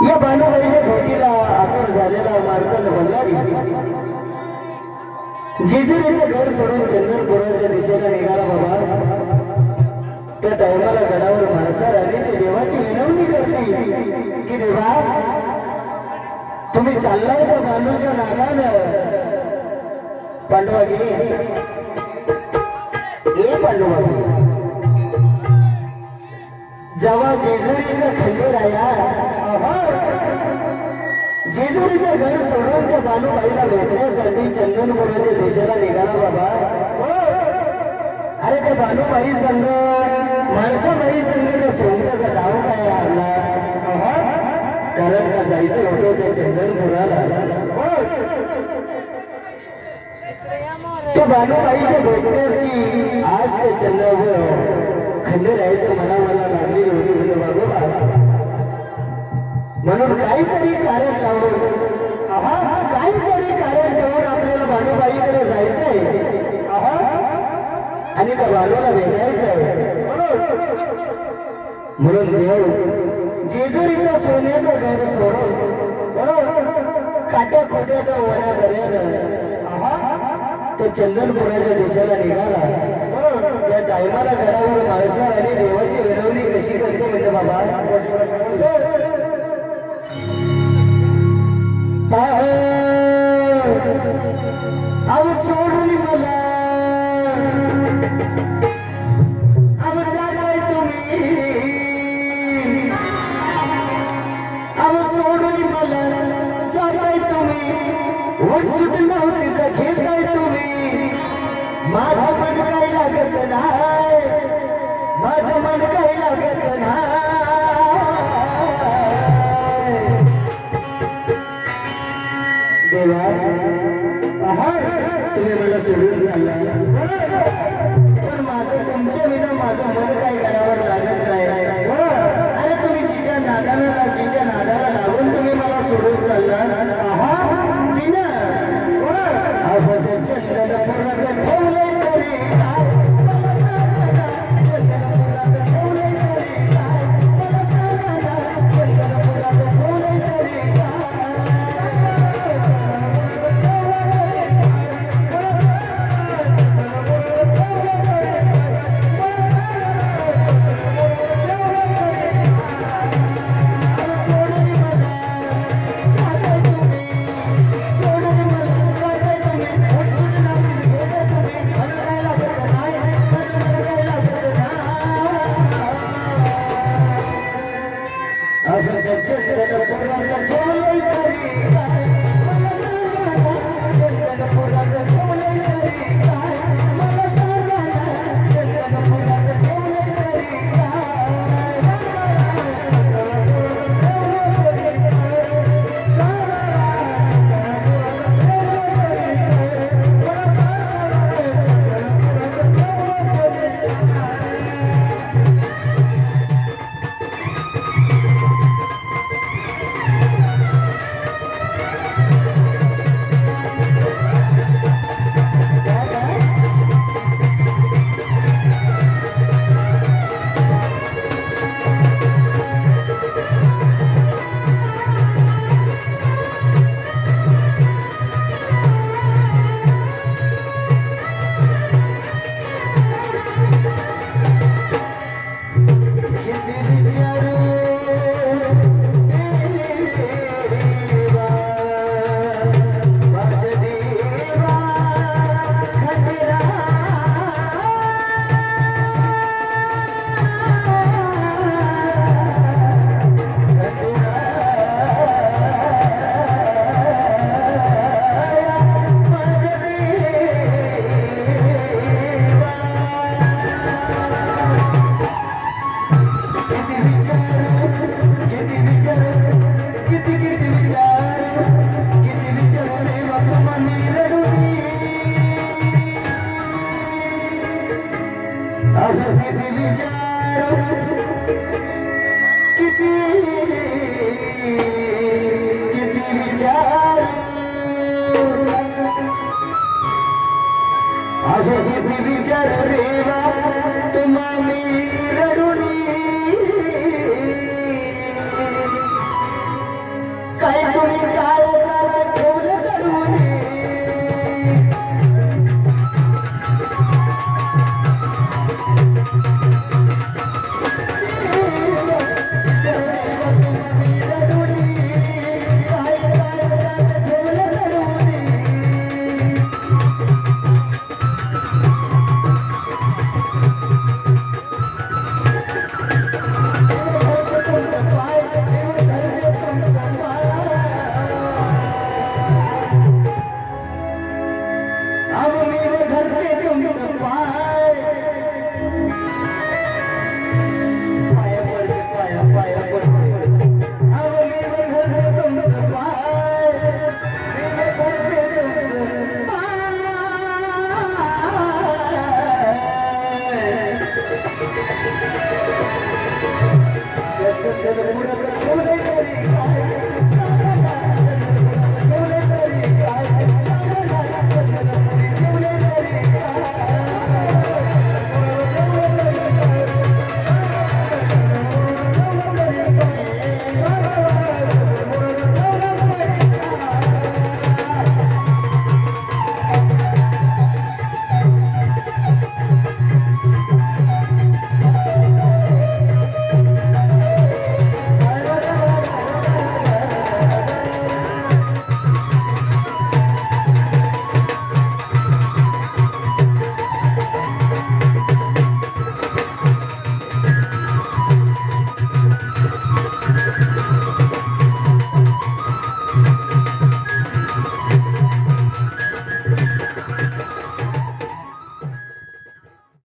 या भानुबाईच्या भेटीला आतुर झालेला मार्तंड बल्लारी जेजुरीचं घर सोडून चंदनपुराच्या दिशेला निघाला बाबा. त्या टायमाला गडावर माणसाला आले ते देवाची विनवणी करते की देवा तुम्ही चाललाय तर भानूच्या नागानं पांडवा घे पांडवा जेव्हा जेजुरीचा खंडेराया जेजुरीचं घर सोडून त्या भानुबाईला भेटण्यासाठी चंदनपुराच्या दिशेला निघाला बाबा. अरे त्या भानुबाई संघ माणसाबाई संघ त्या सोंगाचा डाव काय आला कारण का जायचं होतं त्या चंदनपुराला. त्या भानुबाईच्या भेटण्याची आज ते चंदनपूर खंडेरायाच्या मनाला लागलेली होती म्हणजे बाबा म्हणून काहीतरी कारण लावून काहीतरी कारण ठेवून आपल्याला भानुबाईकडे जायचंय आणि त्या भानूला भेटायचंय. म्हणून देव जेजुरीचं सोन्याचं घर सोडून काट्या खोट्याच्या वनादऱ्यानं तो चंदनपुराच्या दिशेला निघाला. त्या टायमाला घरावर माणसा आणि देवाची विनवणी कशी करते म्हणजे बाबा अव सोडून मला अव जाताय तुम्ही अव सोडून मला जाताय तुम्ही वट सुटून तिचं घेताय तुम्ही. माझं मन काही लागत नाही माझं मन काही लागत नाही. देवा तुम्ही मला सोडून चालला पण माझं तुमच्या विना माझं मन काही करावर लागत नाही. अरे तुम्ही जिच्या नादाला लागून तुम्ही मला सोडून चालला तिनं असं ते चंदनपुरात ठेवलंय तरी पुढं करतो